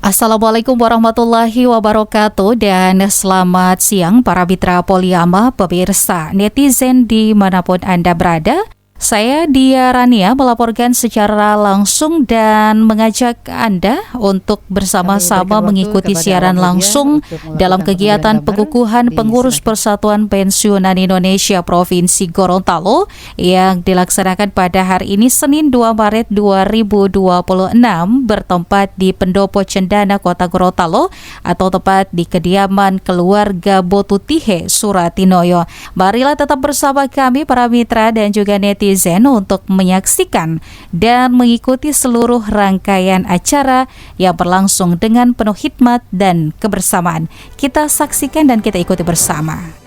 Assalamualaikum warahmatullahi wabarakatuh dan selamat siang para mitra Poliama, pemirsa netizen dimanapun Anda berada. Saya Dia Rania melaporkan secara langsung dan mengajak Anda untuk bersama-sama mengikuti siaran langsung dalam kegiatan pengukuhan pengurus Persatuan Pensiunan Indonesia Provinsi Gorontalo yang dilaksanakan pada hari ini Senin 2 Maret 2026 bertempat di Pendopo Cendana Kota Gorontalo atau tepat di kediaman keluarga Botutihe Suratinoyo. Marilah tetap bersama kami para mitra dan juga netizen untuk menyaksikan dan mengikuti seluruh rangkaian acara yang berlangsung dengan penuh hikmat dan kebersamaan. Kita saksikan dan kita ikuti bersama.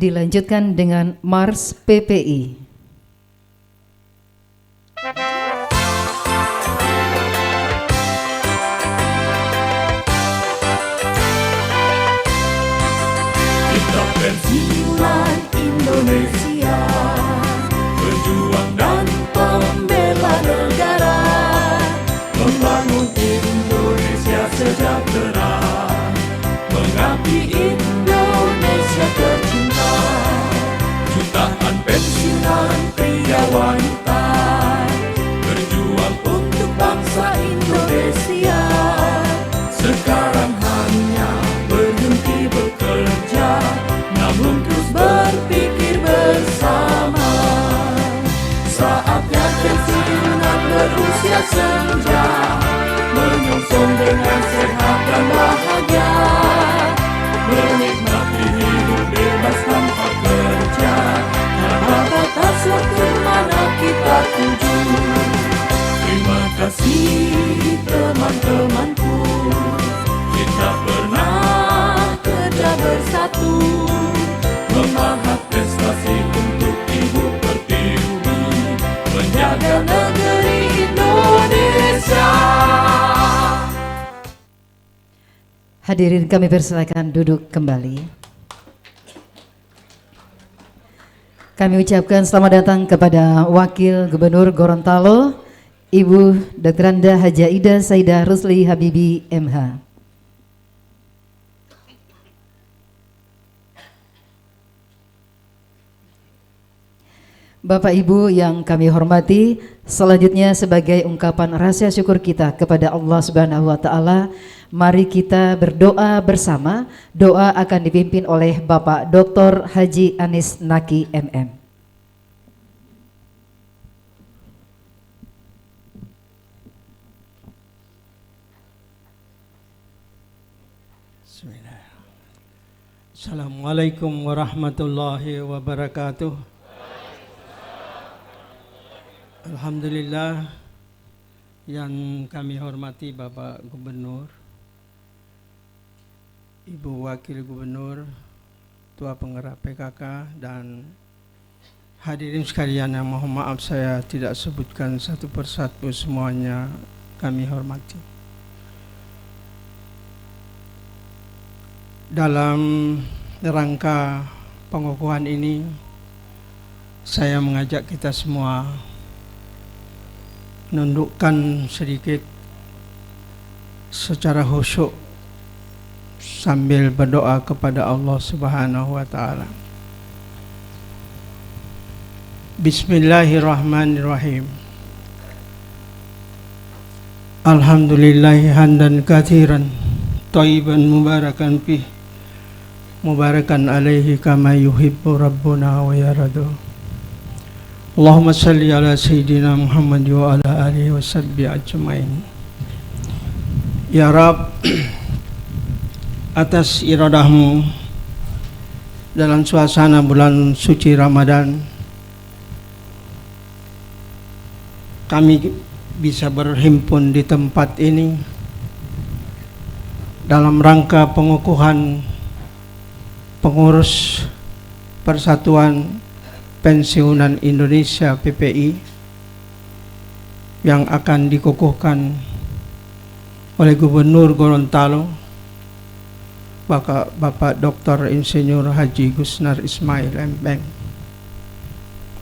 Dilanjutkan dengan Mars PPI. Kita pensiunan Indonesia, berjuang dan pembela negara, membangun Indonesia sejahtera, mengabdi Indonesia tercinta. Jutaan pensiunan pria wanita berjuang untuk bangsa Indonesia. Sekarang hanya berhenti bekerja, namun terus berpikir bersama. Saatnya pensiunan berusia senja, menyongsong dengan sehat dan bahagia, menikmati hidup bebas tanpa kerja, tanpa batas waktu mana kita tuju. Terima kasih teman-temanku, kita pernah kerja bersatu, memahat prestasi untuk ibu pertiwi, menjaga negeri Indonesia. Hadirin kami persilakan duduk kembali. Kami ucapkan selamat datang kepada Wakil Gubernur Gorontalo, Ibu Dr. Anda Haja Ida Saidah Rusli Habibi MH. Bapak Ibu yang kami hormati, selanjutnya sebagai ungkapan rasa syukur kita kepada Allah Subhanahu wa taala, mari kita berdoa bersama. Doa akan dipimpin oleh Bapak Dr. Haji Anis Naki MM. Bismillah. Assalamualaikum warahmatullahi wabarakatuh. Alhamdulillah, yang kami hormati Bapak Gubernur, Ibu Wakil Gubernur, Ketua Penggerak PKK, dan Hadirin sekalian yang mohon maaf saya tidak sebutkan satu persatu, semuanya kami hormati. Dalam rangka pengukuhan ini, saya mengajak kita semua menundukkan sedikit secara khusyuk sambil berdoa kepada Allah Subhanahu wa taala. Bismillahirrahmanirrahim. Alhamdulillahi hamdan katsiran thayyiban mubarakan fih mubarakan alaihi kama yuhibbu rabbuna wa yaradu. Allahumma salli ala sayyidina Muhammad wa ala alihi wa sahbihi ajmain. Ya Rabb, atas iradahmu dalam suasana bulan suci Ramadan kami bisa berhimpun di tempat ini dalam rangka pengukuhan pengurus Persatuan Pensiunan Indonesia PPI yang akan dikukuhkan oleh Gubernur Gorontalo Bapak Dr. Insinyur Haji Gusnar Ismail Embeng,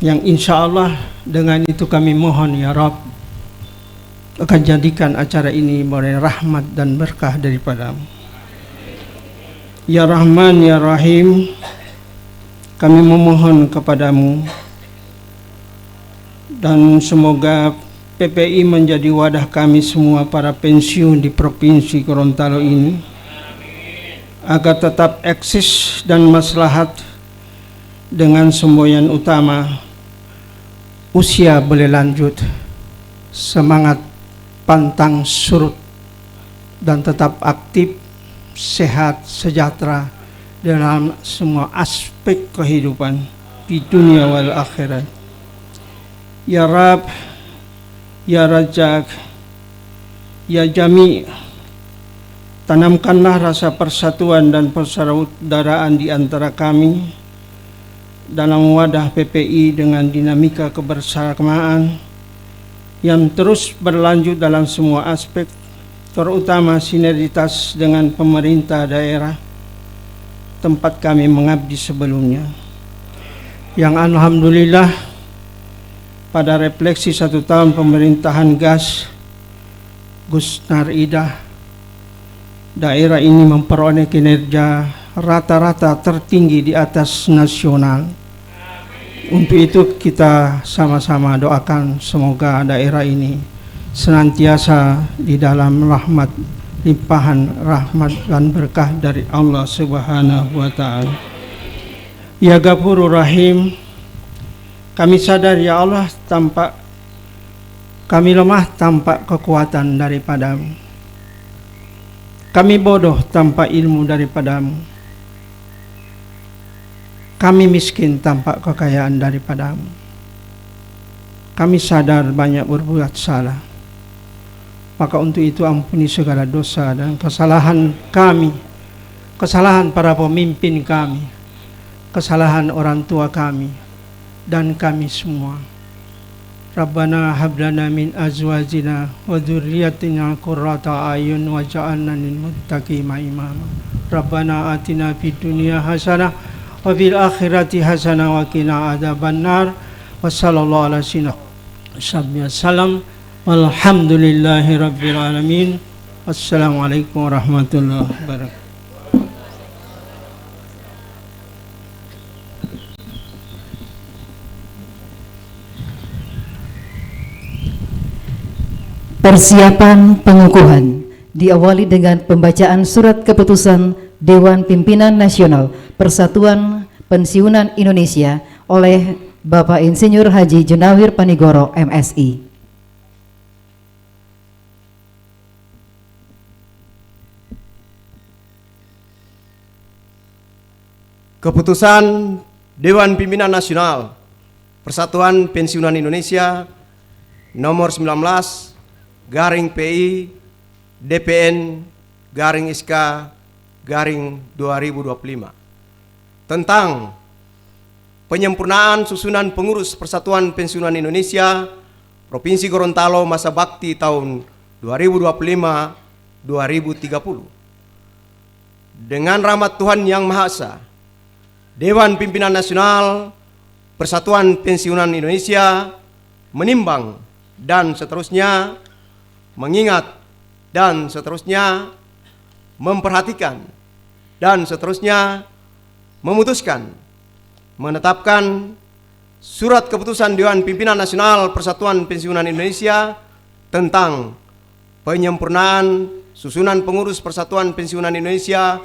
yang insya Allah dengan itu kami mohon ya Rabb akan jadikan acara ini oleh rahmat dan berkah daripadamu. Ya Rahman ya Rahim, kami memohon kepadamu dan semoga PPI menjadi wadah kami semua para pensiun di Provinsi Gorontalo ini agar tetap eksis dan maslahat dengan semboyan utama usia boleh lanjut, semangat pantang surut, dan tetap aktif, sehat, sejahtera dalam semua aspek kehidupan di dunia wal akhirat. Ya Rab, Ya Rajak, Ya Jami, tanamkanlah rasa persatuan dan persaudaraan di antara kami dalam wadah PPI dengan dinamika kebersamaan yang terus berlanjut dalam semua aspek, terutama sinergitas dengan pemerintah daerah tempat kami mengabdi sebelumnya, yang alhamdulillah pada refleksi 1 tahun pemerintahan GAS Gusnar Ida, daerah ini memperoleh kinerja rata-rata tertinggi di atas nasional. Untuk itu kita sama-sama doakan semoga daerah ini senantiasa di dalam rahmat, limpahan rahmat dan berkah dari Allah Subhanahu wa taala. Ya Ghafurur Rahim, kami sadar ya Allah kami lemah tanpa kekuatan daripadamu. Kami bodoh tanpa ilmu daripadamu. Kami miskin tanpa kekayaan daripadamu. Kami sadar banyak berbuat salah. Maka untuk itu ampuni segala dosa dan kesalahan kami, kesalahan para pemimpin kami, kesalahan orang tua kami, dan kami semua. Rabbana hablana min azwajina wa dzurriyyatina qurrata ayun waj'alna lil muttaqina imama. Rabbana atina fid dunya hasanah wa fil akhirati hasanah wa qina adzabannar. Wassallallahu ala sayyidina wasallam. Walhamdulillahi rabbil alamin. Wassalamualaikum warahmatullahi wabarakatuh. Persiapan pengukuhan diawali dengan pembacaan surat keputusan Dewan Pimpinan Nasional Persatuan Pensiunan Indonesia oleh Bapak Insinyur Haji Junawir Panigoro, MSI. Keputusan Dewan Pimpinan Nasional Persatuan Pensiunan Indonesia nomor 19 garing PI DPN garing ISKA garing 2025 tentang penyempurnaan susunan pengurus Persatuan Pensiunan Indonesia Provinsi Gorontalo masa bakti tahun 2025-2030. Dengan rahmat Tuhan Yang Maha Esa, Dewan Pimpinan Nasional Persatuan Pensiunan Indonesia menimbang dan seterusnya, mengingat dan seterusnya, memperhatikan dan seterusnya, memutuskan menetapkan Surat Keputusan Dewan Pimpinan Nasional Persatuan Pensiunan Indonesia tentang penyempurnaan susunan pengurus Persatuan Pensiunan Indonesia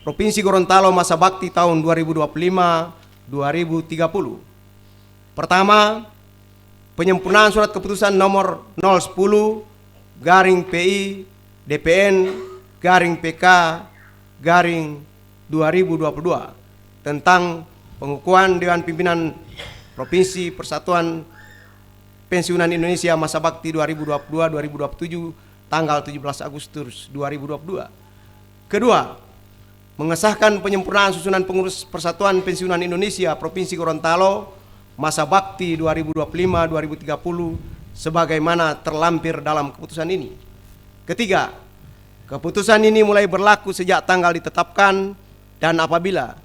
Provinsi Gorontalo masa bakti tahun 2025-2030. Pertama, penyempurnaan Surat Keputusan nomor 010/PI DPN PK/2022 tentang pengukuhan Dewan Pimpinan Provinsi Persatuan Pensiunan Indonesia masa bakti 2022-2027 tanggal 17 Agustus 2022. Kedua, mengesahkan penyempurnaan susunan pengurus Persatuan Pensiunan Indonesia Provinsi Gorontalo masa bakti 2025-2030 sebagaimana terlampir dalam keputusan ini. Ketiga, keputusan ini mulai berlaku sejak tanggal ditetapkan dan apabila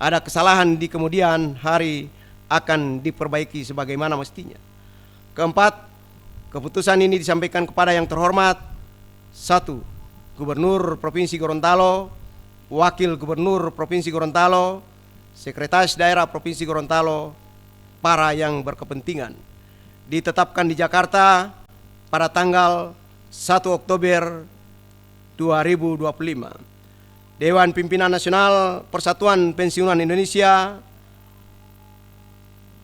ada kesalahan di kemudian hari akan diperbaiki sebagaimana mestinya. Keempat, keputusan ini disampaikan kepada yang terhormat 1. Gubernur Provinsi Gorontalo, Wakil Gubernur Provinsi Gorontalo, Sekretaris Daerah Provinsi Gorontalo, para yang berkepentingan. Ditetapkan di Jakarta pada tanggal 1 Oktober 2025. Dewan Pimpinan Nasional Persatuan Pensiunan Indonesia,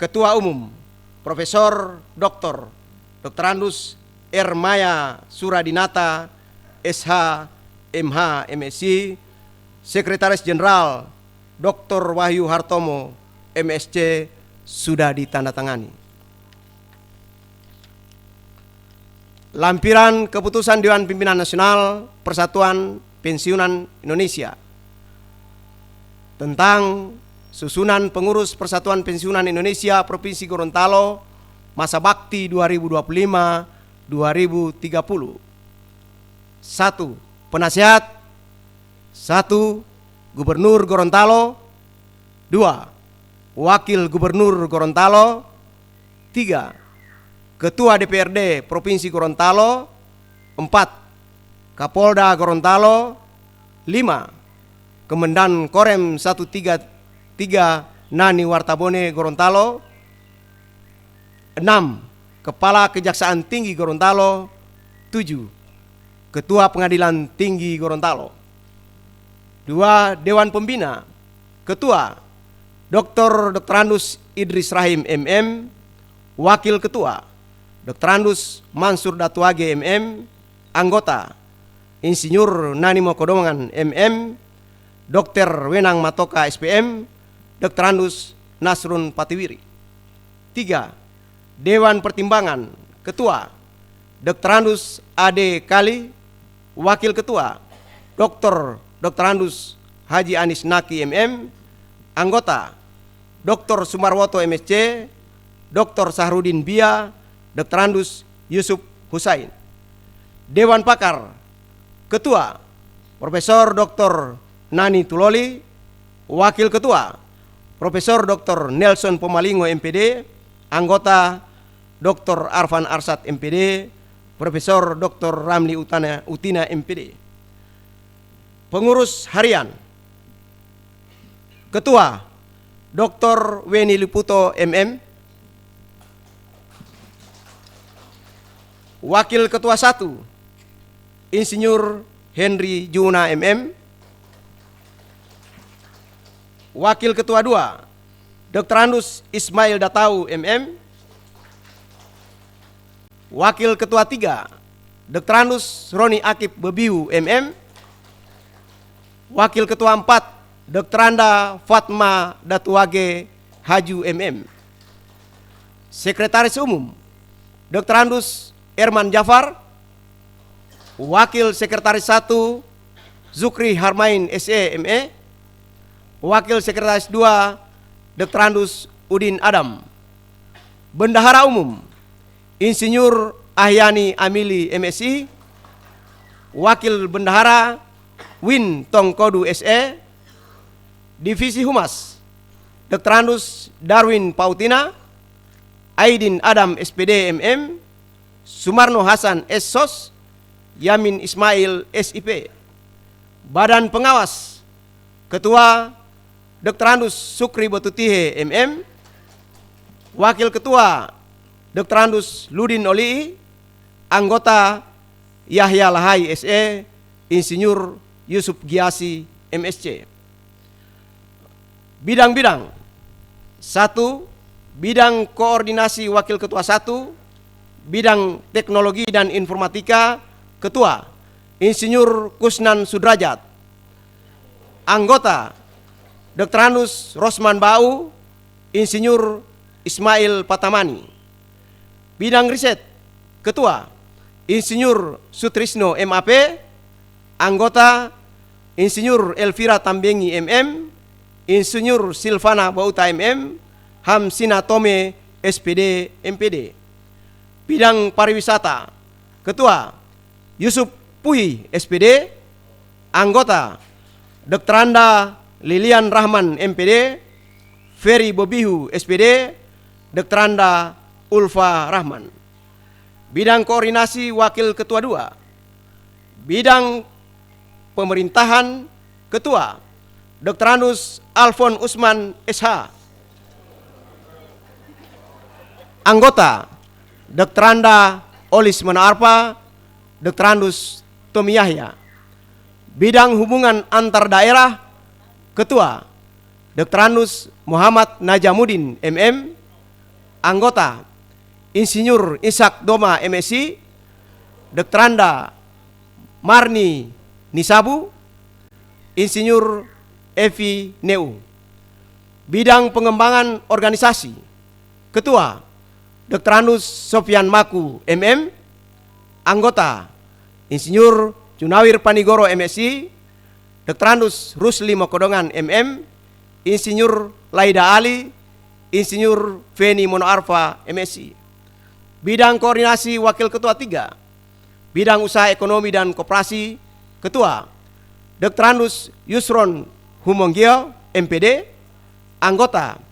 Ketua Umum Profesor Dr. Andus R. Maya Suradinata, SH, MH, MSc, Sekretaris Jenderal Dr. Wahyu Hartomo, MSc, sudah ditandatangani. Lampiran keputusan Dewan Pimpinan Nasional Persatuan Pensiunan Indonesia tentang susunan pengurus Persatuan Pensiunan Indonesia Provinsi Gorontalo masa bakti 2025-2030. 1. Penasihat. 1. Gubernur Gorontalo. 2. Wakil Gubernur Gorontalo. 3. Ketua DPRD Provinsi Gorontalo. 4. Kapolda Gorontalo. 5. Kemendan Korem 133 Nani Wartabone Gorontalo. 6. Kepala Kejaksaan Tinggi Gorontalo. 7. Ketua Pengadilan Tinggi Gorontalo. 2. Dewan Pembina. Ketua Dr. Andus Idris Rahim MM. Wakil Ketua Dr. Andus Mansur Datuage MM. Anggota Insinyur Nani Mokodomangan MM. Dr. Wenang Matoka SPM. Dr. Andus Nasrun Patiwiri. 3. Dewan Pertimbangan. Ketua Dr. Andus Ade Kali. Wakil Ketua Dr. Andus Haji Anis Naki MM. Anggota Dr. Sumarwoto MSc. Dr. Sahrudin Bia. Dr. Andus Yusuf Husain. Dewan Pakar. Ketua Profesor Dr. Nani Tuloli. Wakil Ketua Profesor Dr. Nelson Pomalingo MPD. Anggota Dr. Arfan Arsat MPD. Profesor Dr. Ramli Utina MPD. Pengurus Harian. Ketua Dr. Weni Liputo MM. Wakil Ketua 1 Insinyur Henry Juna MM. Wakil Ketua 2 Dr. Andus Ismail Datau MM. Wakil Ketua 3 Dr. Andus Roni Akib Bebiu MM. Wakil Ketua 4 Dr. Anda Fatma Datuage Haju MM. Sekretaris Umum Dr. Andus Erman Jafar. Wakil Sekretaris 1 Zukri Harmain SE ME. Wakil Sekretaris 2 Dr. Andus Udin Adam. Bendahara Umum Insinyur Ahyani Amili MSI. Wakil Bendahara Win Tongkodu SE. Divisi Humas Dr. Andus Darwin Pautina, Aidin Adam SPD MM, Sumarno Hasan SSOS, Yamin Ismail SIP. Badan Pengawas Ketua Dr. Andus Sukri Botutihe MM, Wakil Ketua Dr. Andus Ludin Olii, Anggota Yahya Lahai SE, Insinyur Yusuf Giasi MSC. Bidang-bidang: 1. Bidang Koordinasi Wakil Ketua 1, Bidang Teknologi dan Informatika, Ketua Insinyur Kusnan Sudrajat. Anggota Dr. Andus Rosman Bau, Insinyur Ismail Patamani. Bidang Riset, Ketua Insinyur Sutrisno MAP. Anggota Insinyur Elvira Tambengi MM, Insinyur Silvana Bauta MM, Hamsina Tome SPD MPD. Bidang Pariwisata, Ketua Yusuf Puhi SPD. Anggota Dr. Anda Lilian Rahman MPD, Ferry Bobihu SPD, Dr. Anda Ulfa Rahman. Bidang Koordinasi Wakil Ketua 2, Bidang Pemerintahan, Ketua Dr. Andus Alfon Usman SH. Anggota Dr. Anda Olis Manarpa, Dr. Andus Tomi Yahya. Bidang Hubungan Antar Daerah, Ketua Dr. Andus Muhammad Najamuddin MM. Anggota Insinyur Ishak Doma MSI, Dr. Anda Marni Nisabu, Insinyur Evi Neu. Bidang Pengembangan Organisasi, Ketua Dr. Andus Sofyan Maku MM. Anggota Insinyur Junawir Panigoro MSI, Dr. Andus Rusli Mokodongan MM, Insinyur Laida Ali, Insinyur Feni Monoarfa MSI. Bidang Koordinasi Wakil Ketua 3, Bidang Usaha Ekonomi dan Koperasi, Ketua Dr. Andus Yusron Humonggio MPD. Anggota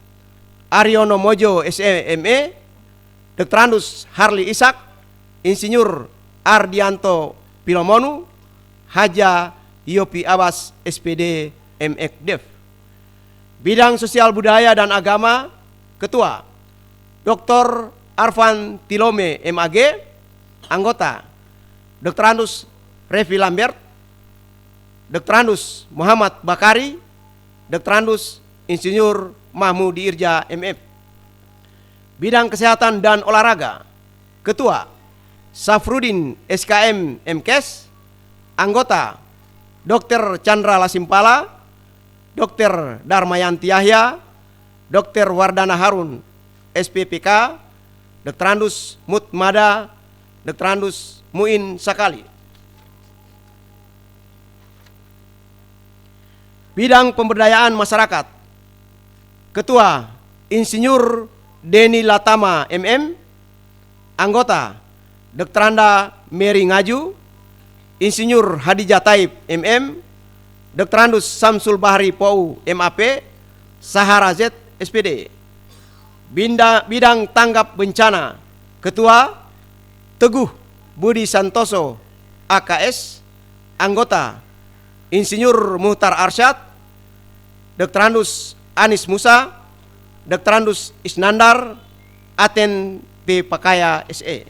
Aryono Mojo SME, Dr. Andus Harli Ishak, Insinyur Ardianto Pilomonu, Haja Yopi Abbas SPD MXDev. Bidang Sosial Budaya dan Agama, Ketua Dr. Arfan Tilome MAG. Anggota Dr. Andus Revi Lambert, Dr. Andus Muhammad Bakari, Dr. Andus Insinyur Mahmudi Irja MF. Bidang Kesehatan dan Olahraga, Ketua Safrudin SKM MKes. Anggota Dr. Chandra Lasimpala, Dr. Darmayanti Yahya, Dr. Wardana Harun SPPK, Dr. Andus Mutmada, Dr. Andus Muin Sakali. Bidang Pemberdayaan Masyarakat, Ketua Insinyur Deni Latama MM. Anggota Dr. Anda Mary Ngaju, Insinyur Hadijah Taib MM, Dr. Andus Samsul Bahri POU MAP, Sahara Z SPD. Bidang Tanggap Bencana, Ketua Teguh Budi Santoso AKS. Anggota Insinyur Muhtar Arsyad, Dr. Andus Anis Musa, Dr. Andus Isnandar Aten P. Pakaya SE.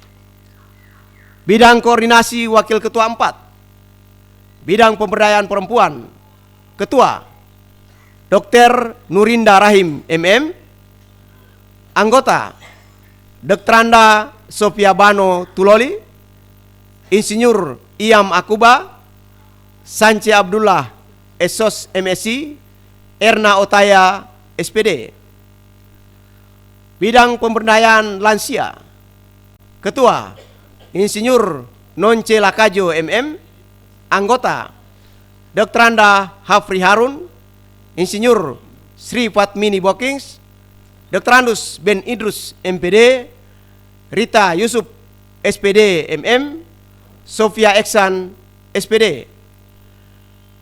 Bidang Koordinasi Wakil Ketua 4, Bidang Pemberdayaan Perempuan, Ketua Dr. Nurinda Rahim MM. Anggota Dr. Anda Sofia Bano Tuloli, Insinyur Iam Akuba, Sanci Abdullah Esos MSI, Erna Otaya SPD. Bidang Pemberdayaan Lansia, Ketua Insinyur Nonce Lakajo MM. Anggota Dr. Anda Hafri Harun, Insinyur Sri Fatmini Bokings, Dr. Andus Ben Idrus MPD, Rita Yusuf SPD MM, Sofia Eksan SPD.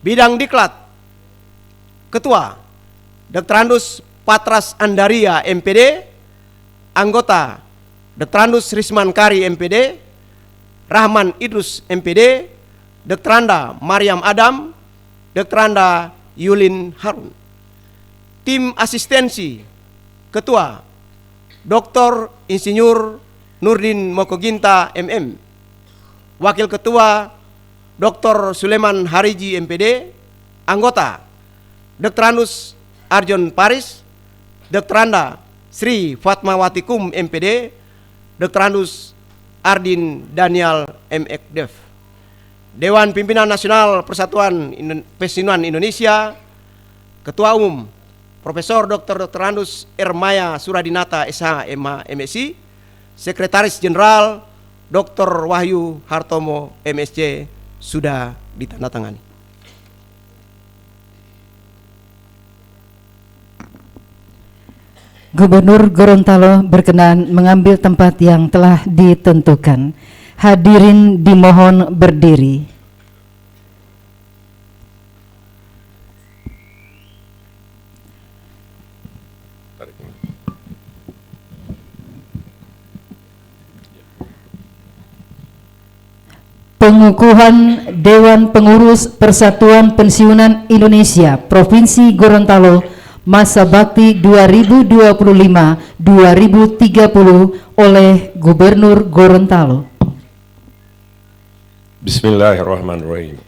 Bidang Diklat, Ketua Dr. Andus Patras Andaria MPD, anggota Dr. Andus Risman Kari MPD, Rahman Idrus MPD, Dr. Anda Mariam Adam, Dr. Anda Yulin Harun. Tim asistensi, Ketua Dr. Insinyur Nurdin Mokoginta MM, Wakil Ketua Dr. Suleman Hariji MPD, anggota Dr. Andus Arjon Paris, Dr. Anda Sri Fatmawati Kum MPD, Dr. Andus Ardin Daniel MXDev. Dewan Pimpinan Nasional Persatuan Pensiunan Indonesia, Ketua Umum Profesor Dr. Andus Ermaya Suradinata SH MH MSI, Sekretaris Jenderal Dr. Wahyu Hartomo MSc sudah ditandatangani. Gubernur Gorontalo berkenan mengambil tempat yang telah ditentukan. Hadirin dimohon berdiri. Pengukuhan Dewan Pengurus Persatuan Pensiunan Indonesia Provinsi Gorontalo masa bakti 2025-2030 oleh Gubernur Gorontalo. Bismillahirrahmanirrahim.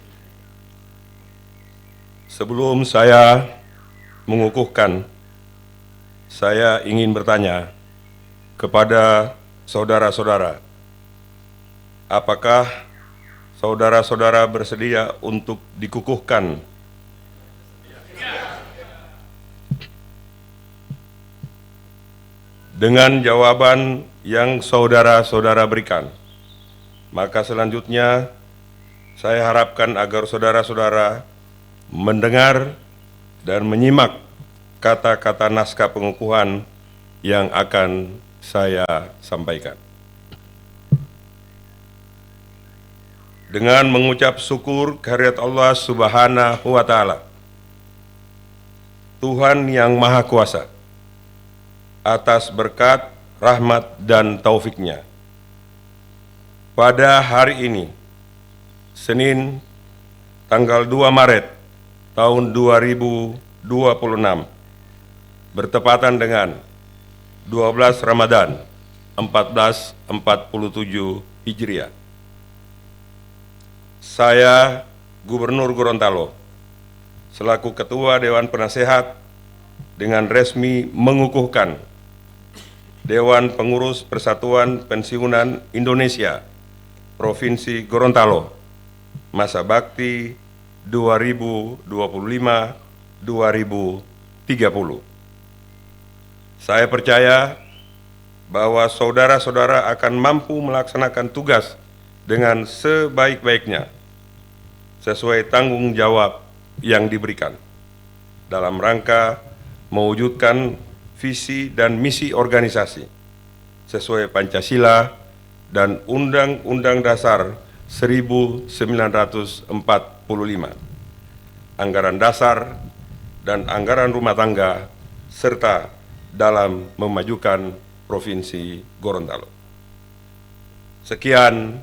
Sebelum saya mengukuhkan, saya ingin bertanya kepada saudara-saudara, apakah saudara-saudara bersedia untuk dikukuhkan? Dengan jawaban yang saudara-saudara berikan, maka selanjutnya saya harapkan agar saudara-saudara mendengar dan menyimak kata-kata naskah pengukuhan yang akan saya sampaikan. Dengan mengucap syukur kehadirat Allah Subhanahu wa Ta'ala, Tuhan yang Maha Kuasa, atas berkat, rahmat, dan taufiknya. Pada hari ini, Senin, tanggal 2 Maret tahun 2026, bertepatan dengan 12 Ramadan 1447 Hijriah. Saya, Gubernur Gorontalo, selaku Ketua Dewan Penasehat, dengan resmi mengukuhkan Dewan Pengurus Persatuan Pensiunan Indonesia Provinsi Gorontalo masa bakti 2025-2030. Saya percaya bahwa saudara-saudara akan mampu melaksanakan tugas dengan sebaik-baiknya sesuai tanggung jawab yang diberikan dalam rangka mewujudkan visi dan misi organisasi sesuai Pancasila dan Undang-Undang Dasar 1945, anggaran dasar dan anggaran rumah tangga, serta dalam memajukan Provinsi Gorontalo. Sekian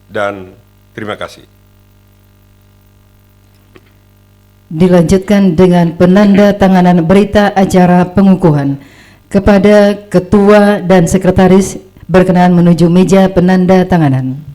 dan terima kasih. Dilanjutkan dengan penanda tanganan berita acara pengukuhan. Kepada Ketua dan Sekretaris berkenan menuju meja penanda tanganan.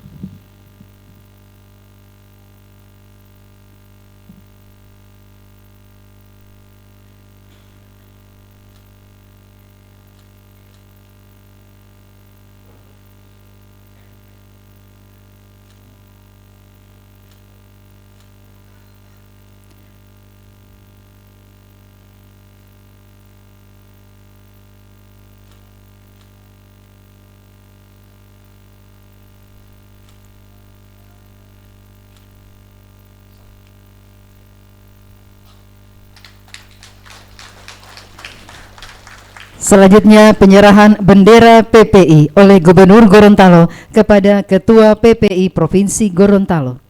Selanjutnya penyerahan bendera PPI oleh Gubernur Gorontalo kepada Ketua PPI Provinsi Gorontalo.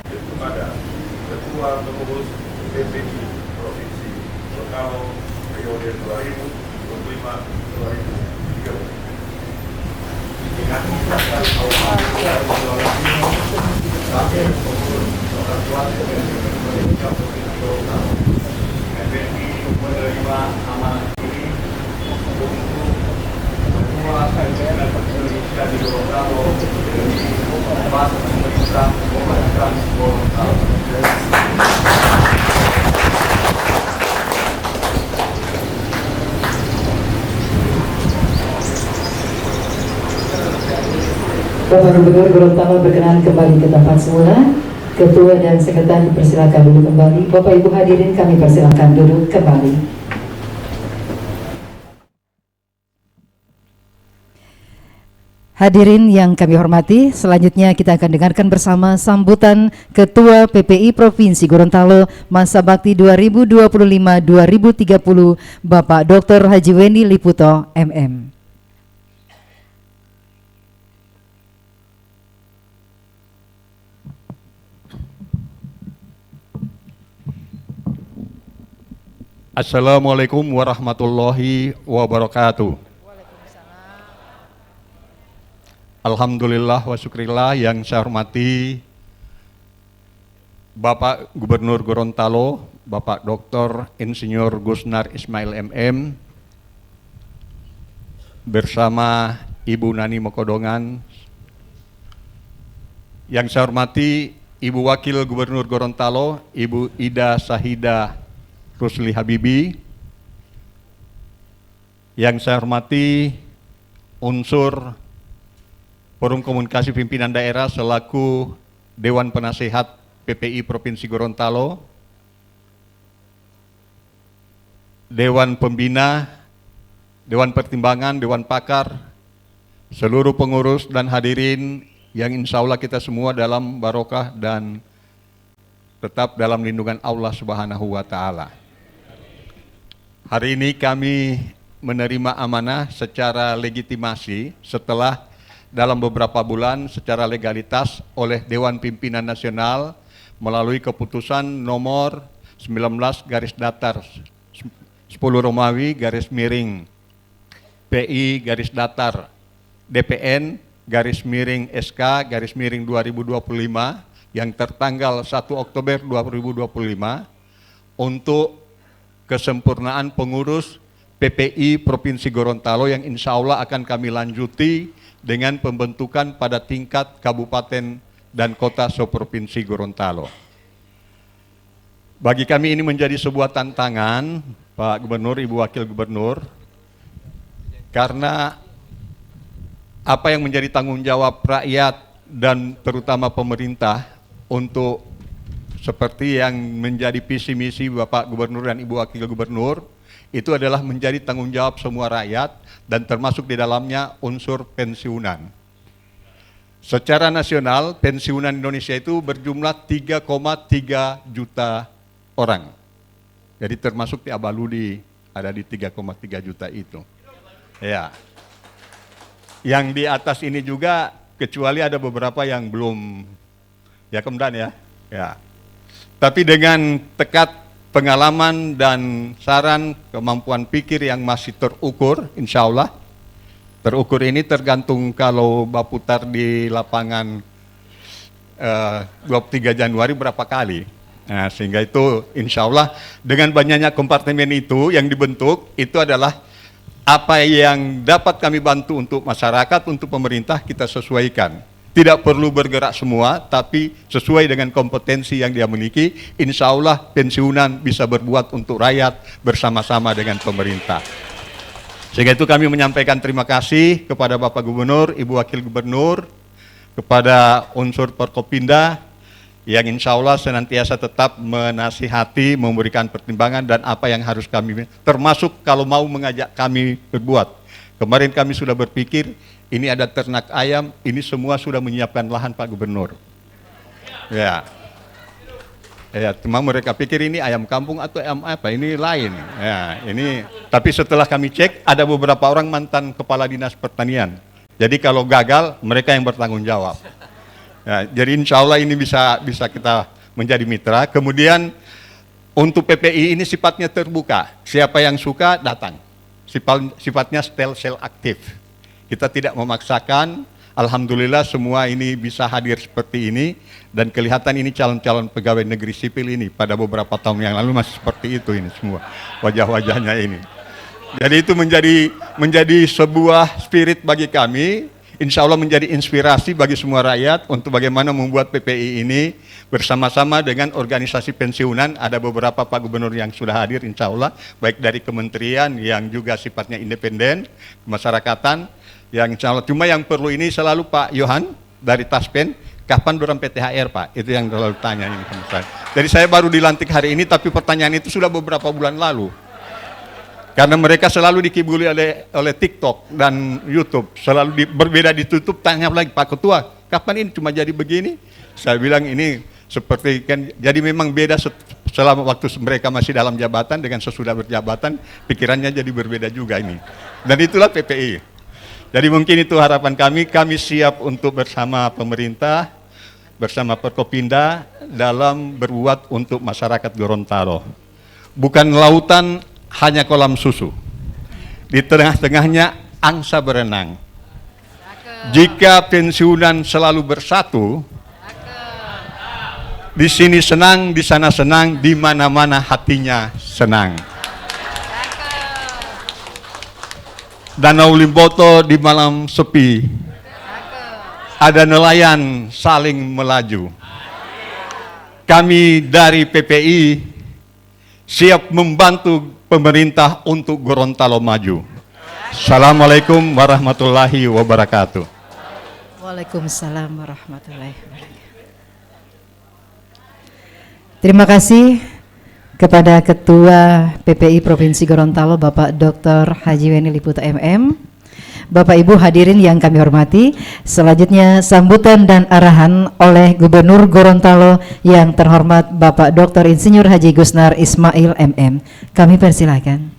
Kepada Ketua Pengurus PPI Provinsi Gorontalo periode 2025-2030. Wakil Pengurus Persatuan Indonesia Provinsi Gorontalo PPI menerima amanah ini untuk Ketua Pensiunan Indonesia di Gorontalo dari Bapak Pemerintah Kabupaten Gorontalo. Bapak Gubernur Gorontalo berkenan kembali ke tempat semula. Ketua dan Sekretaris dipersilakan duduk kembali. Bapak Ibu hadirin kami persilakan duduk kembali. Hadirin yang kami hormati, selanjutnya kita akan dengarkan bersama sambutan Ketua PPI Provinsi Gorontalo masa bakti 2025-2030 Bapak Dr. Haji Wendy Liputo MM. Assalamualaikum warahmatullahi wabarakatuh. Alhamdulillah wa syukrillah, yang saya hormati Bapak Gubernur Gorontalo, Bapak Dr. Insinyur Gusnar Ismail MM, bersama Ibu Nani Mokodongan. Yang saya hormati Ibu Wakil Gubernur Gorontalo, Ibu Ida Sahida Rusli Habibi. Yang saya hormati unsur Forum Komunikasi Pimpinan Daerah selaku Dewan Penasehat PPI Provinsi Gorontalo, Dewan Pembina, Dewan Pertimbangan, Dewan Pakar, seluruh pengurus dan hadirin yang insya Allah kita semua dalam barokah dan tetap dalam lindungan Allah Subhanahu wa Ta'ala. Hari ini kami menerima amanah secara legitimasi setelah dalam beberapa bulan secara legalitas oleh Dewan Pimpinan Nasional melalui keputusan nomor 19 garis datar 10 Romawi garis miring PI garis datar DPN garis miring SK garis miring 2025 yang tertanggal 1 Oktober 2025 untuk kesempurnaan pengurus PPI Provinsi Gorontalo yang insya Allah akan kami lanjuti dengan pembentukan pada tingkat kabupaten dan kota seprovinsi Gorontalo. Bagi kami ini menjadi sebuah tantangan, Pak Gubernur, Ibu Wakil Gubernur, karena apa yang menjadi tanggung jawab rakyat dan terutama pemerintah untuk seperti yang menjadi visi misi Bapak Gubernur dan Ibu Wakil Gubernur, itu adalah menjadi tanggung jawab semua rakyat dan termasuk di dalamnya unsur pensiunan. Secara nasional, pensiunan Indonesia itu berjumlah 3,3 juta orang. Jadi termasuk di Abaludi ada di 3,3 juta itu. Ya. Yang di atas ini juga kecuali ada beberapa yang belum, ya kemudian ya. Ya. Tapi dengan tekad pengalaman dan saran kemampuan pikir yang masih terukur, insya Allah. Terukur ini tergantung kalau Baputar di lapangan 23 Januari berapa kali. Nah, sehingga itu insya Allah dengan banyaknya kompartemen itu yang dibentuk, itu adalah apa yang dapat kami bantu untuk masyarakat, untuk pemerintah kita sesuaikan. Tidak perlu bergerak semua, tapi sesuai dengan kompetensi yang dia miliki, insya Allah pensiunan bisa berbuat untuk rakyat bersama-sama dengan pemerintah. Sehingga itu kami menyampaikan terima kasih kepada Bapak Gubernur, Ibu Wakil Gubernur, kepada unsur Forkopimda yang insya Allah senantiasa tetap menasihati, memberikan pertimbangan dan apa yang harus kami, termasuk kalau mau mengajak kami berbuat. Kemarin kami sudah berpikir, ini ada ternak ayam, ini semua sudah menyiapkan lahan Pak Gubernur. Ya, cuma mereka pikir ini ayam kampung atau ayam apa, ini lain. Ya, ini. Tapi setelah kami cek, ada beberapa orang mantan kepala dinas pertanian. Jadi kalau gagal, mereka yang bertanggung jawab. Ya, jadi insya Allah ini bisa kita menjadi mitra. Kemudian untuk PPI ini sifatnya terbuka. Siapa yang suka datang. Sifatnya sel aktif. Kita tidak memaksakan. Alhamdulillah semua ini bisa hadir seperti ini. Dan kelihatan ini calon-calon pegawai negeri sipil ini pada beberapa tahun yang lalu masih seperti itu ini semua. Wajah-wajahnya ini. Jadi itu menjadi sebuah spirit bagi kami. Insya Allah menjadi inspirasi bagi semua rakyat untuk bagaimana membuat PPI ini bersama-sama dengan organisasi pensiunan. Ada beberapa Pak Gubernur yang sudah hadir insya Allah, baik dari kementerian yang juga sifatnya independen, kemasyarakatan, yang insya Allah. Cuma yang perlu ini selalu Pak Yohan dari Taspen, kapan dorang PTHR Pak? Itu yang selalu tanya ini sama saya. Jadi saya baru dilantik hari ini, tapi pertanyaan itu sudah beberapa bulan lalu. Karena mereka selalu dikibuli oleh TikTok dan YouTube, selalu berbeda ditutup, tanya lagi Pak Ketua, kapan ini cuma jadi begini? Saya bilang ini seperti kan, jadi memang beda selama waktu mereka masih dalam jabatan dengan sesudah berjabatan, pikirannya jadi berbeda juga ini. Dan itulah PPI. Jadi mungkin itu harapan kami siap untuk bersama pemerintah, bersama Forkopimda dalam berbuat untuk masyarakat Gorontalo. Bukan lautan hanya kolam susu. Di tengah-tengahnya angsa berenang. Jika pensiunan selalu bersatu, di sini senang, di sana senang, di mana-mana hatinya senang. Danau Limboto di malam sepi, ada nelayan saling melaju. Kami dari PPI siap membantu pemerintah untuk Gorontalo maju. Assalamualaikum warahmatullahi wabarakatuh. Waalaikumsalam warahmatullahi wabarakatuh. Terima kasih kepada Ketua PPI Provinsi Gorontalo Bapak Dr. Haji Weni Liputa MM. Bapak Ibu hadirin yang kami hormati, selanjutnya sambutan dan arahan oleh Gubernur Gorontalo yang terhormat Bapak Dr. Insinyur Haji Gusnar Ismail MM. Kami persilakan.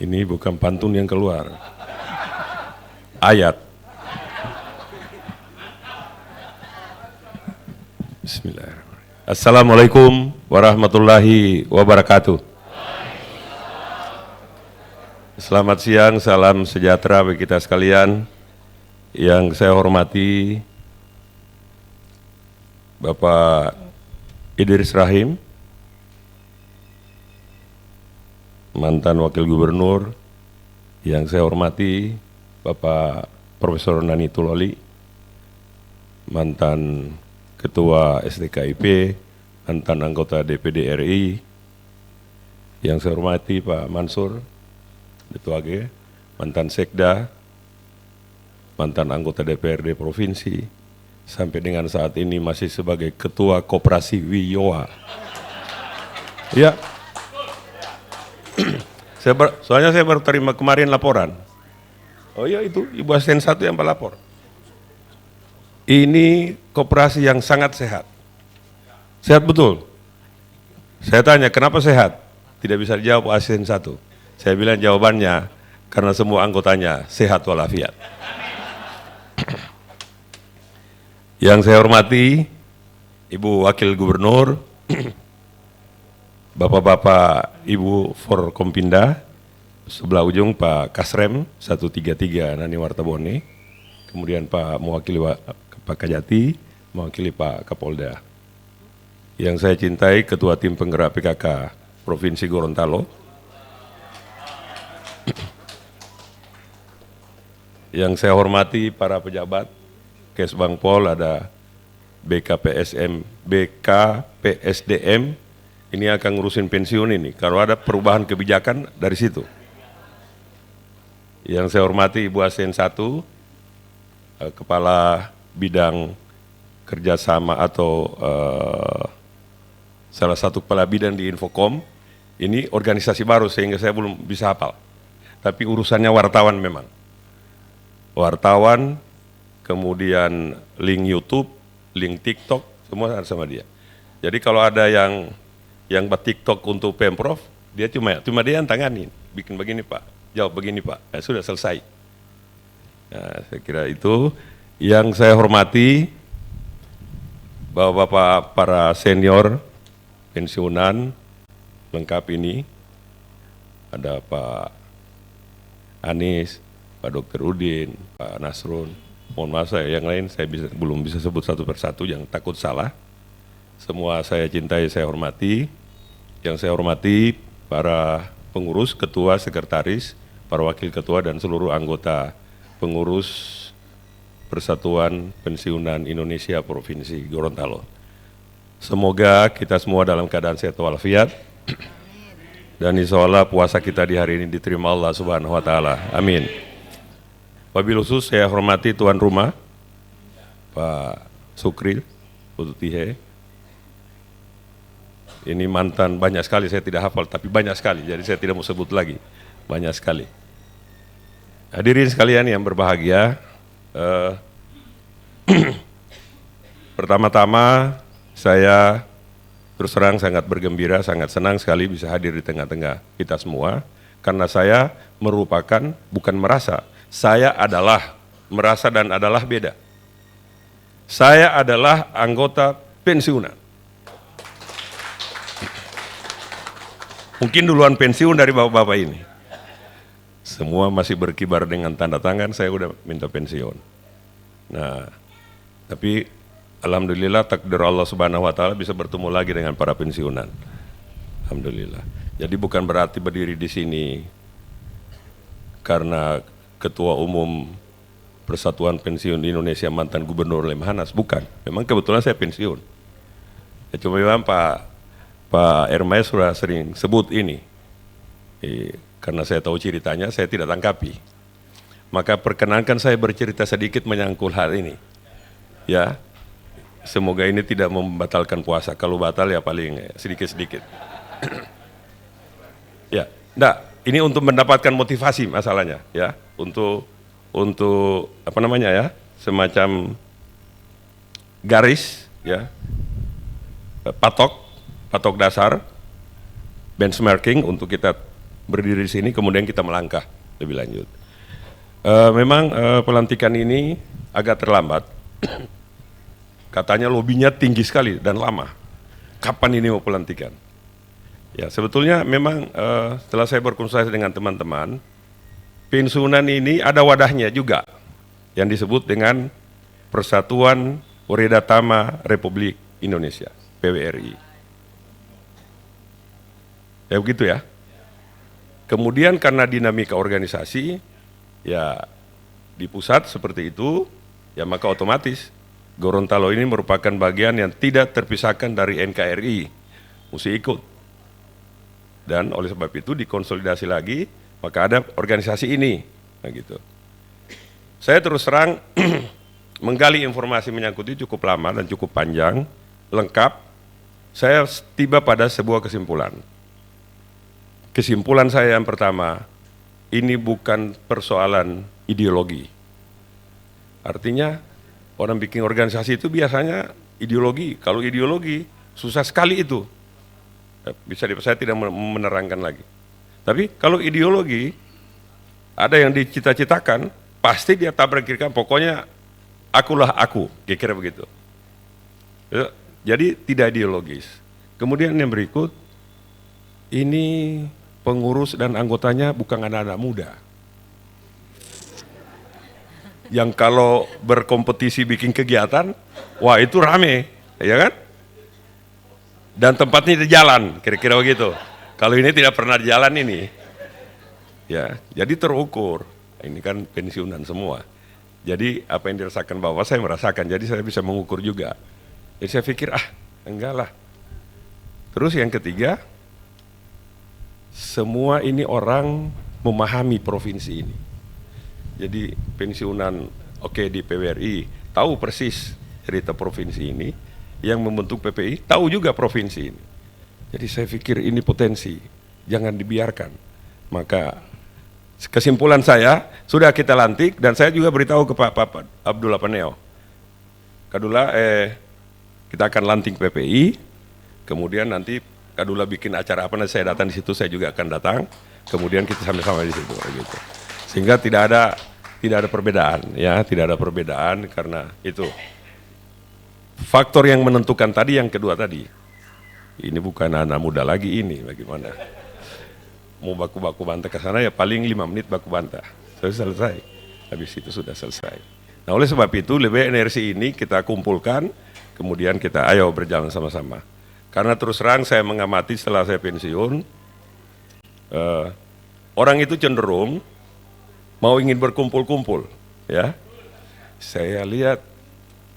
Ini bukan pantun yang keluar. Ayat. Bismillahirrahmanirrahim. Assalamualaikum warahmatullahi wabarakatuh. Selamat siang, salam sejahtera bagi kita sekalian. Yang saya hormati Bapak Idris Rahim, mantan Wakil Gubernur. Yang saya hormati Bapak Profesor Nani Tuloli, mantan Ketua SDKIP, mantan anggota DPD RI. Yang saya hormati Pak Mansur Detuage, mantan Sekda, mantan anggota DPRD Provinsi, sampai dengan saat ini masih sebagai Ketua Koperasi Wiyowa. Ya, soalnya saya baru terima kemarin laporan. Oh iya, itu Ibu Asisten 1 yang melapor. Ini koperasi yang sangat sehat. Sehat betul. Saya tanya, kenapa sehat? Tidak bisa dijawab Asisten 1. Saya bilang jawabannya, karena semua anggotanya sehat walafiat. Yang saya hormati, Ibu Wakil Gubernur, Bapak-bapak, Ibu Forkopimda, sebelah ujung Pak Kasrem 133 Nani Wartabone, kemudian Pak mewakili Pak Kajati, mewakili Pak Kapolda. Yang saya cintai Ketua Tim Penggerak PKK Provinsi Gorontalo, yang saya hormati para pejabat Kesbangpol, ada BKPSDM ini akan ngurusin pensiun ini. Kalau ada perubahan kebijakan dari situ. Yang saya hormati Ibu Asen 1, Kepala Bidang Kerjasama atau salah satu kepala bidang di Infocom. Ini organisasi baru sehingga saya belum bisa hafal. Tapi urusannya wartawan memang. Wartawan, kemudian link YouTube, link TikTok, semua ada sama dia. Jadi kalau ada yang buat TikTok untuk Pemprov, dia cuma dia yang tanganin, bikin begini Pak, jawab begini Pak, sudah selesai. Nah, saya kira itu yang saya hormati, Bapak-bapak para senior pensiunan lengkap ini, ada Pak Anies, Pak Dr. Udin, Pak Nasrun, mohon maaf saya yang lain saya belum bisa sebut satu persatu yang takut salah. Semua saya cintai, saya hormati. Yang saya hormati para pengurus, ketua, sekretaris, para wakil ketua dan seluruh anggota pengurus Persatuan Pensiunan Indonesia Provinsi Gorontalo. Semoga kita semua dalam keadaan sehat walafiat. Dan insya Allah puasa kita di hari ini diterima Allah Subhanahu wa Ta'ala. Amin. Wabil khusus saya hormati tuan rumah Pak Sukri Pututihe. Ini mantan banyak sekali, saya tidak hafal tapi banyak sekali, jadi saya tidak mau sebut lagi, banyak sekali. Hadirin sekalian yang berbahagia, pertama-tama saya terus terang sangat bergembira, sangat senang sekali bisa hadir di tengah-tengah kita semua, karena saya merupakan, bukan merasa, saya adalah merasa dan adalah beda. Saya adalah anggota pensiunan. Mungkin duluan pensiun dari bapak-bapak ini. Semua masih berkibar dengan tanda tangan, saya udah minta pensiun. Nah, tapi alhamdulillah takdir Allah Subhanahu wa Ta'ala bisa bertemu lagi dengan para pensiunan. Alhamdulillah. Jadi bukan berarti berdiri di sini karena Ketua Umum Persatuan Pensiun Indonesia mantan Gubernur Lemhanas, bukan. Memang kebetulan saya pensiun. Ya, cuma memang Pak Ermai sudah sering sebut ini, karena saya tahu ceritanya, saya tidak tangkapi. Maka perkenankan saya bercerita sedikit menyangkut hal ini. Ya, semoga ini tidak membatalkan puasa. Kalau batal ya paling sedikit-sedikit. Ya, enggak. Ini untuk mendapatkan motivasi masalahnya, ya, untuk apa namanya ya, semacam garis, ya, patok dasar, benchmarking untuk kita berdiri di sini, kemudian kita melangkah lebih lanjut. Memang pelantikan ini agak terlambat, katanya lobbynya tinggi sekali dan lama. Kapan ini mau pelantikan? Ya sebetulnya memang setelah saya berkonsultasi dengan teman-teman, pensiunan ini ada wadahnya juga, yang disebut dengan Persatuan Weredatama Republik Indonesia, PWRI. Ya begitu ya. Kemudian karena dinamika organisasi, ya di pusat seperti itu, ya maka otomatis Gorontalo ini merupakan bagian yang tidak terpisahkan dari NKRI, mesti ikut. Dan oleh sebab itu dikonsolidasi lagi, maka ada organisasi ini. Nah gitu. Saya terus terang menggali informasi menyangkut itu cukup lama dan cukup panjang, lengkap. Saya tiba pada sebuah kesimpulan. Kesimpulan saya yang pertama, ini bukan persoalan ideologi. Artinya orang bikin organisasi itu biasanya ideologi. Kalau ideologi susah sekali itu. Saya tidak menerangkan lagi. Tapi kalau ideologi ada yang dicita-citakan, pasti dia tabrak-tabrakkan. Pokoknya akulah aku, kira-kira begitu. Jadi tidak ideologis. Kemudian yang berikut, ini pengurus dan anggotanya bukan anak-anak muda. Yang kalau berkompetisi bikin kegiatan, wah itu rame, ya kan? Dan tempatnya di jalan, kira-kira begitu. Kalau ini tidak pernah di jalan ini, ya, jadi terukur. Ini kan pensiunan semua. Jadi apa yang dirasakan Bapak saya merasakan, jadi saya bisa mengukur juga. Jadi saya pikir enggak lah. Terus yang ketiga, semua ini orang memahami provinsi ini. Jadi pensiunan di PWRI tahu persis cerita provinsi ini, yang membentuk PPI tahu juga provinsi ini. Jadi saya pikir ini potensi, jangan dibiarkan. Maka kesimpulan saya, sudah kita lantik dan saya juga beritahu ke Pak Abdullah Paneo. Kadula kita akan lantik PPI, kemudian nanti Kadula bikin acara apa, nanti saya datang di situ, saya juga akan datang, kemudian kita sama-sama di situ gitu. Sehingga tidak ada perbedaan ya, tidak ada perbedaan karena itu faktor yang menentukan tadi yang kedua tadi. Ini bukan anak muda lagi ini, bagaimana? Mau baku-baku bantah ke sana ya paling 5 menit baku bantah. Selesai. Habis itu sudah selesai. Nah, oleh sebab itu lebih energi ini kita kumpulkan, kemudian kita ayo berjalan sama-sama. Karena terus terang saya mengamati setelah saya pensiun, orang itu cenderung mau ingin berkumpul-kumpul, ya. Saya lihat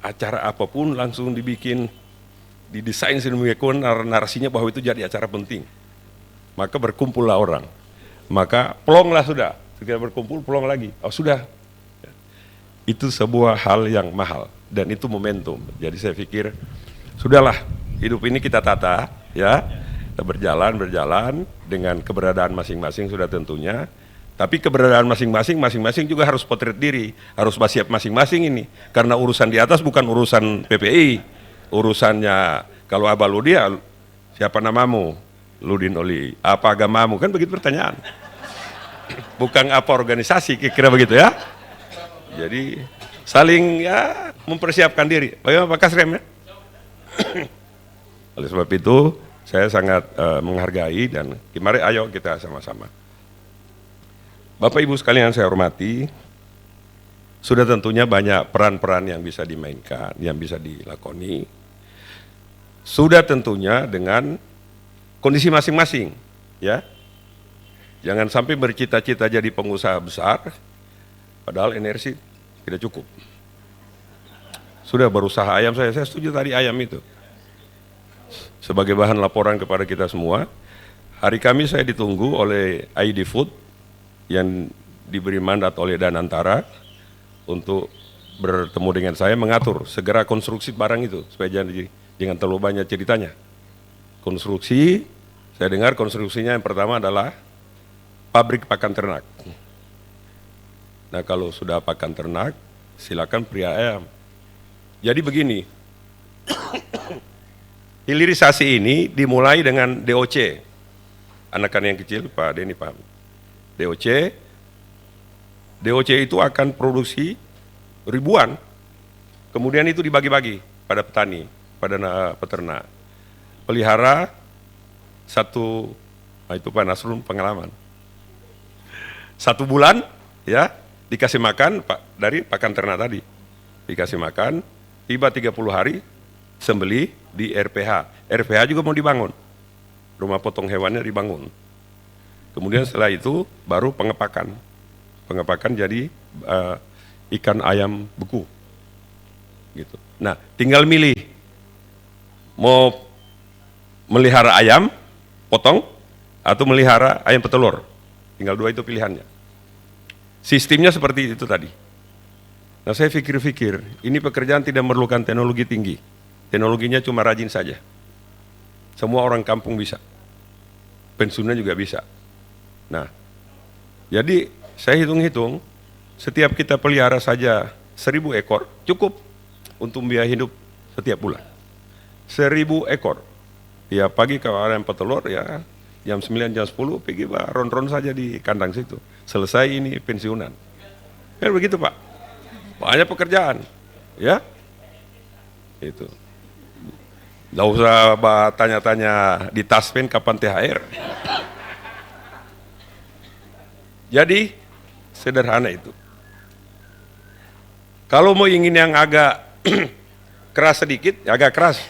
acara apapun langsung didesain sedemikian narasinya bahwa itu jadi acara penting. Maka berkumpullah orang. Maka plonglah sudah. Kita berkumpul plong lagi. Oh sudah. Itu sebuah hal yang mahal dan itu momentum. Jadi saya pikir sudahlah, hidup ini kita tata, ya. Kita berjalan dengan keberadaan masing-masing sudah tentunya. Tapi keberadaan masing-masing juga harus potret diri, harus siap masing-masing ini. Karena urusan di atas bukan urusan PPI, urusannya kalau Abah Ludia, siapa namamu? Ludin Oli, apa agamamu? Kan begitu pertanyaan. Bukan apa organisasi, kira begitu ya. Jadi saling ya mempersiapkan diri. Bagaimana Pak Kasrem ya? Oleh sebab itu saya sangat menghargai dan mari ayo kita sama-sama. Bapak Ibu sekalian saya hormati, sudah tentunya banyak peran-peran yang bisa dimainkan, yang bisa dilakoni. Sudah tentunya dengan kondisi masing-masing, ya. Jangan sampai bercita-cita jadi pengusaha besar, padahal energi tidak cukup. Sudah berusaha ayam saya setuju tadi ayam itu. Sebagai bahan laporan kepada kita semua, hari Kamis saya ditunggu oleh ID Food yang diberi mandat oleh Danantara untuk bertemu dengan saya mengatur segera konstruksi barang itu supaya jangan terlalu banyak ceritanya. Konstruksi, saya dengar konstruksinya yang pertama adalah pabrik pakan ternak. Nah kalau sudah pakan ternak, silakan pria ayam. Jadi begini, hilirisasi ini dimulai dengan DOC. Anak-anak yang kecil, Pak Denny paham. DOC itu akan produksi ribuan, kemudian itu dibagi-bagi pada petani, pada peternak. Pelihara satu, itu Pak Nasrul pengalaman. 1 bulan ya dikasih makan dari pakan ternak tadi. Dikasih makan, tiba 30 hari sembelih di RPH. RPH juga mau dibangun. Rumah potong hewannya dibangun. Kemudian setelah itu baru pengepakan. Pengepakan jadi ikan ayam beku. Gitu. Nah, tinggal milih mau melihara ayam potong atau melihara ayam petelur. Tinggal 2 itu pilihannya. Sistemnya seperti itu tadi. Nah, saya pikir-pikir, ini pekerjaan tidak memerlukan teknologi tinggi. Teknologinya cuma rajin saja. Semua orang kampung bisa. Pensiunnya juga bisa. Nah, jadi saya hitung-hitung, setiap kita pelihara saja 1000 ekor, cukup untuk biaya hidup setiap bulan. 1000 ekor. Ya pagi kalau ada yang petelur ya jam 9, jam 10 pergi ron-ron saja di kandang situ. Selesai ini pensiunan. Kan begitu Pak. Banyak pekerjaan. Ya. Itu. Nggak usah tanya-tanya di Taspen kapan THR. Jadi sederhana itu. Kalau mau ingin yang agak keras sedikit, ya agak keras.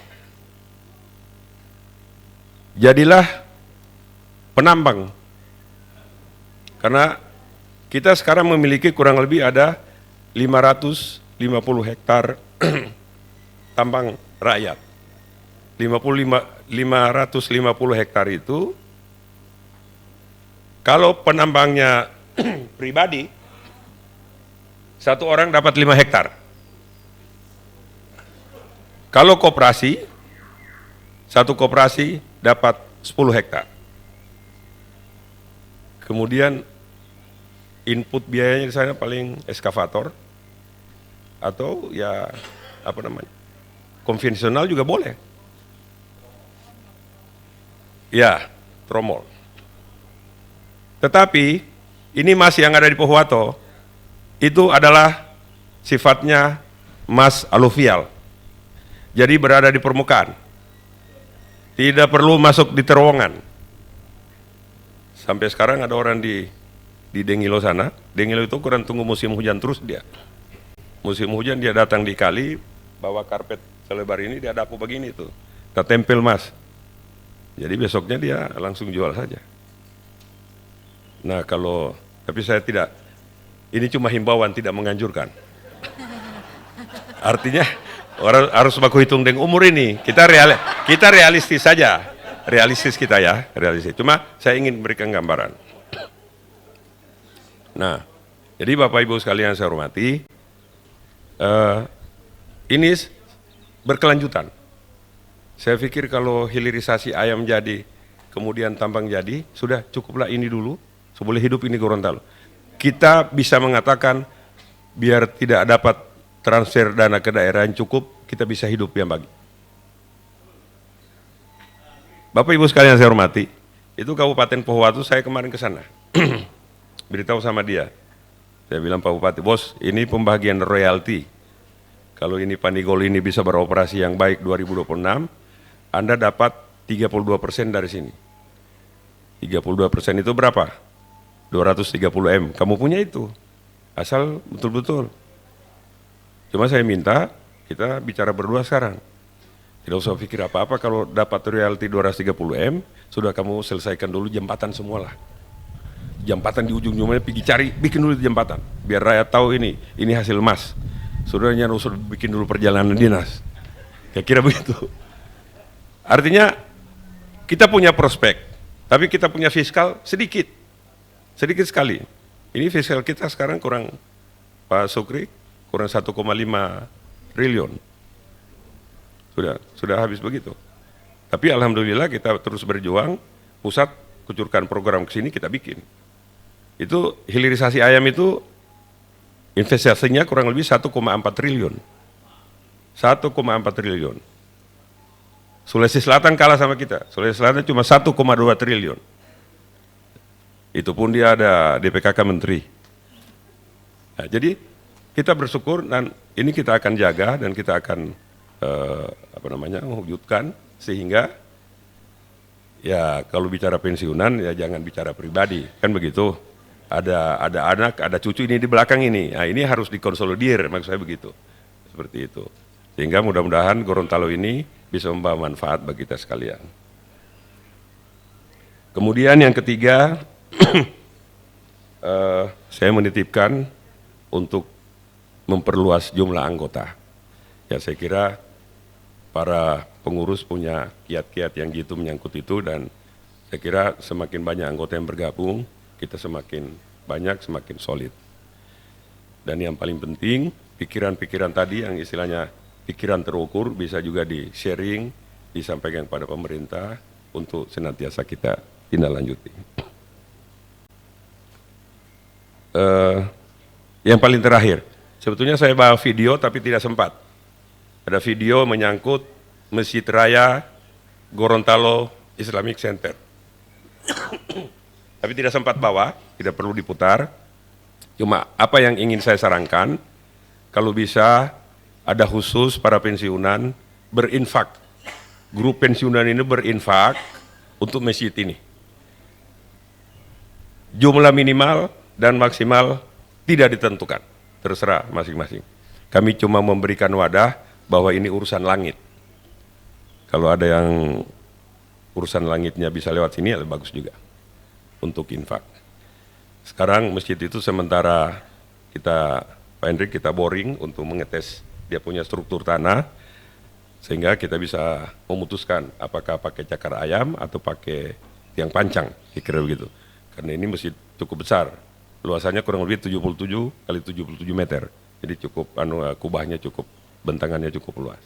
Jadilah penambang. Karena kita sekarang memiliki kurang lebih ada 550 hektar tambang rakyat. 550 hektar itu, kalau penambangnya pribadi, satu orang dapat 5 hektar. Kalau koperasi, satu koperasi dapat 10 hektar. Kemudian input biayanya di sana paling eskavator, atau ya apa namanya, konvensional juga boleh. Ya, tromol. Tetapi ini emas yang ada di Pohuwato itu adalah sifatnya emas aluvial. Jadi berada di permukaan. Tidak perlu masuk di terowongan. Sampai sekarang ada orang di Dengilo sana. Dengilo itu kurang tunggu musim hujan terus dia. Musim hujan dia datang di kali, bawa karpet selebar ini, dia dapu begini tuh. Kita tempel emas. Jadi besoknya dia langsung jual saja. Nah kalau, tapi saya tidak, ini cuma himbauan, tidak menganjurkan. Artinya orang harus baku hitung dengan umur ini. Kita realistis saja, realistis kita ya, realistis. Cuma saya ingin berikan gambaran. Nah, jadi Bapak Ibu sekalian saya hormati, ini berkelanjutan. Saya pikir kalau hilirisasi ayam jadi, kemudian tambang jadi, sudah cukuplah ini dulu, sebelum hidup ini Gorontalo. Kita bisa mengatakan, biar tidak dapat transfer dana ke daerah yang cukup, kita bisa hidup yang bagi. Bapak Ibu sekalian saya hormati, itu Kabupaten Pohuwato saya kemarin ke sana. Beritahu sama dia. Saya bilang Pak Bupati, bos ini pembagian royalti. Kalau ini Panigol ini bisa beroperasi yang baik 2026, Anda dapat 32% dari sini. 32% itu berapa? 230 M. Kamu punya itu. Asal betul-betul. Cuma saya minta kita bicara berdua sekarang. Tidak usah pikir apa-apa, kalau dapat royalti 230 M, sudah kamu selesaikan dulu jembatan semualah. Jembatan di ujung-ujungnya pergi cari, bikin dulu jembatan. Biar rakyat tahu ini hasil emas. Saudaranya usah bikin dulu perjalanan dinas. Kira-kira begitu. Artinya kita punya prospek, tapi kita punya fiskal sedikit sekali. Ini fiskal kita sekarang kurang, Pak Sukri, kurang 1,5 triliun. Sudah habis begitu. Tapi alhamdulillah kita terus berjuang, pusat kucurkan program ke sini kita bikin. Itu hilirisasi ayam itu investasinya kurang lebih 1,4 triliun. 1,4 triliun. Sulawesi Selatan kalah sama kita. Sulawesi Selatan cuma 1,2 triliun. Itu pun dia ada DPKK Menteri. Nah, jadi kita bersyukur dan ini kita akan jaga dan kita akan mewujudkan sehingga ya kalau bicara pensiunan ya jangan bicara pribadi kan begitu. Ada anak, ada cucu ini di belakang ini. Nah, ini harus dikonsolidir, maksud saya begitu. Seperti itu. Sehingga mudah-mudahan Gorontalo ini bisa membawa manfaat bagi kita sekalian. Kemudian yang ketiga, saya menitipkan untuk memperluas jumlah anggota. Ya saya kira para pengurus punya kiat-kiat yang gitu menyangkut itu dan saya kira semakin banyak anggota yang bergabung, kita semakin banyak, semakin solid. Dan yang paling penting, pikiran-pikiran tadi yang istilahnya pikiran terukur bisa juga di-sharing, disampaikan kepada pemerintah untuk senantiasa kita tindak lanjuti. Yang paling terakhir, sebetulnya saya bawa video tapi tidak sempat. Ada video menyangkut Masjid Raya Gorontalo Islamic Center. Tapi tidak sempat bawa, tidak perlu diputar. Cuma apa yang ingin saya sarankan, kalau bisa ada khusus para pensiunan berinfak. Grup pensiunan ini berinfak untuk masjid ini. Jumlah minimal dan maksimal tidak ditentukan, terserah masing-masing. Kami cuma memberikan wadah bahwa ini urusan langit. Kalau ada yang urusan langitnya bisa lewat sini, ya bagus juga untuk infak. Sekarang masjid itu sementara kita, Pak Hendrik, kita boring untuk mengetes dia punya struktur tanah. Sehingga kita bisa memutuskan apakah pakai cakar ayam atau pakai tiang pancang, kira-kira begitu. Karena ini masjid cukup besar, luasannya kurang lebih 77 kali 77 meter. Jadi cukup kubahnya cukup, bentangannya cukup luas.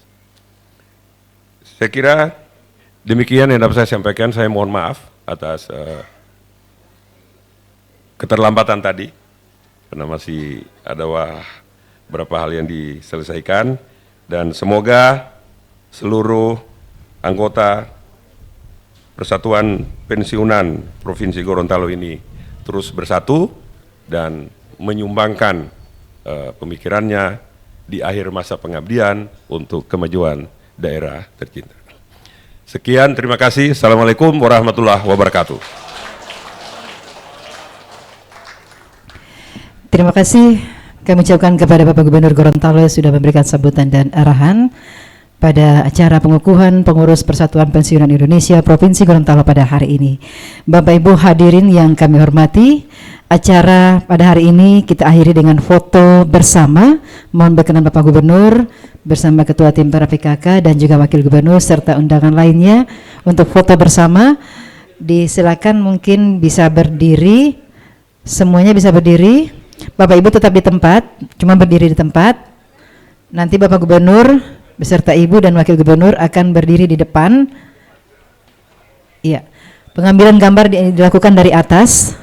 Saya kira demikian yang dapat saya sampaikan. Saya mohon maaf atas keterlambatan tadi, karena masih ada beberapa hal yang diselesaikan, dan semoga seluruh anggota Persatuan Pensiunan Provinsi Gorontalo ini terus bersatu dan menyumbangkan pemikirannya di akhir masa pengabdian untuk kemajuan daerah tercinta. Sekian, terima kasih. Assalamualaikum warahmatullahi wabarakatuh. Terima kasih kami ucapkan kepada Bapak Gubernur Gorontalo yang sudah memberikan sambutan dan arahan pada acara pengukuhan pengurus Persatuan Pensiunan Indonesia Provinsi Gorontalo pada hari ini. Bapak Ibu hadirin yang kami hormati, acara pada hari ini kita akhiri dengan foto bersama. Mohon berkenan Bapak Gubernur bersama Ketua Tim Para PKK dan juga Wakil Gubernur serta undangan lainnya untuk foto bersama. Disilakan mungkin bisa berdiri, semuanya bisa berdiri. Bapak Ibu tetap di tempat, cuma berdiri di tempat. Nanti Bapak Gubernur beserta Ibu dan Wakil Gubernur akan berdiri di depan. Iya. Pengambilan gambar dilakukan dari atas.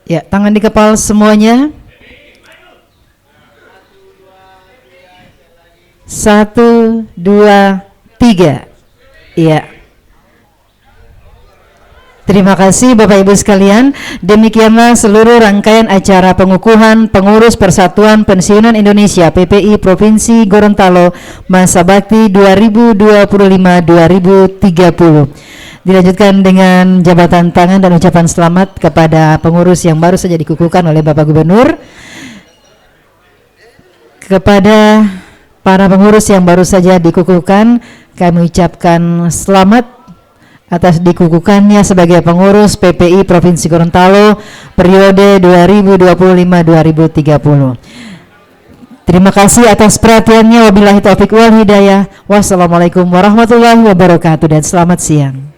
Ya, tangan di kepala semuanya. 1, 2, 3. Iya. Terima kasih Bapak Ibu sekalian. Demikianlah seluruh rangkaian acara pengukuhan pengurus Persatuan Pensiunan Indonesia PPI Provinsi Gorontalo masa bakti 2025-2030. Dilanjutkan dengan jabatan tangan dan ucapan selamat kepada pengurus yang baru saja dikukuhkan oleh Bapak Gubernur. Kepada para pengurus yang baru saja dikukuhkan, kami ucapkan selamat atas dikukuhkannya sebagai pengurus PPI Provinsi Gorontalo periode 2025-2030. Terima kasih atas perhatiannya. Wabillahi taufik wal hidayah. Wassalamualaikum warahmatullahi wabarakatuh dan selamat siang.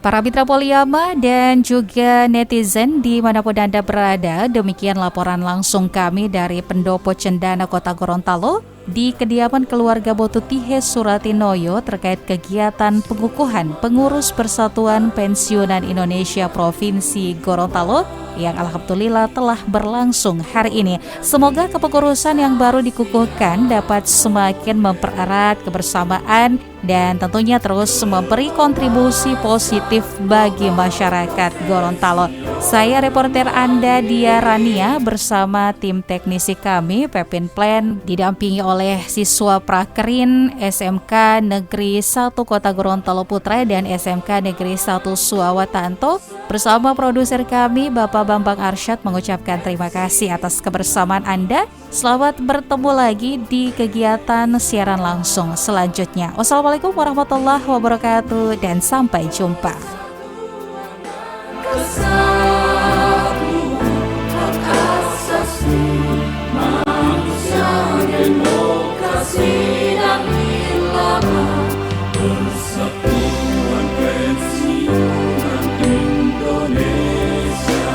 Para mitra Poliama dan juga netizen dimanapun Anda berada, demikian laporan langsung kami dari Pendopo Cendana Kota Gorontalo di kediaman keluarga Botutihe Suratinoyo terkait kegiatan pengukuhan pengurus Persatuan Pensiunan Indonesia Provinsi Gorontalo yang alhamdulillah telah berlangsung hari ini. Semoga kepengurusan yang baru dikukuhkan dapat semakin mempererat kebersamaan dan tentunya terus memberi kontribusi positif bagi masyarakat Gorontalo. Saya reporter Anda Dia Rania bersama tim teknisi kami Pepin Plan didampingi oleh siswa Prakerin SMK Negeri 1 Kota Gorontalo Putra dan SMK Negeri 1 Suawatanto bersama produser kami Bapak Bambang Arsyad mengucapkan terima kasih atas kebersamaan Anda. Selamat bertemu lagi di kegiatan siaran langsung selanjutnya. Wassalamualaikum warahmatullahi wabarakatuh dan sampai jumpa. Persatuan Pensiunan Indonesia.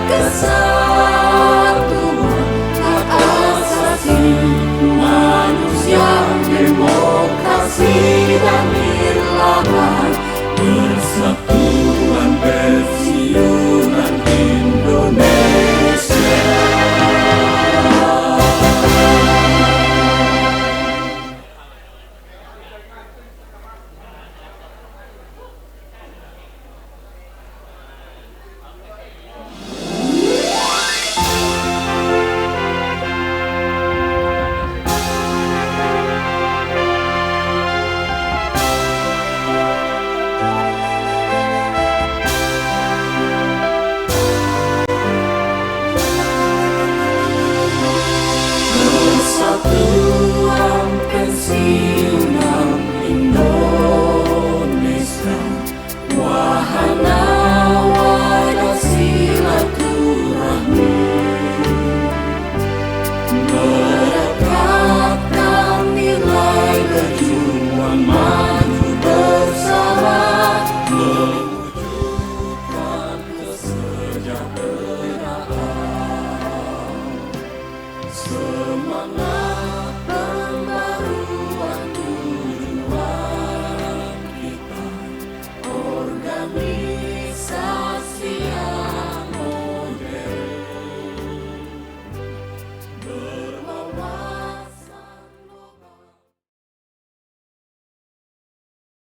Kesal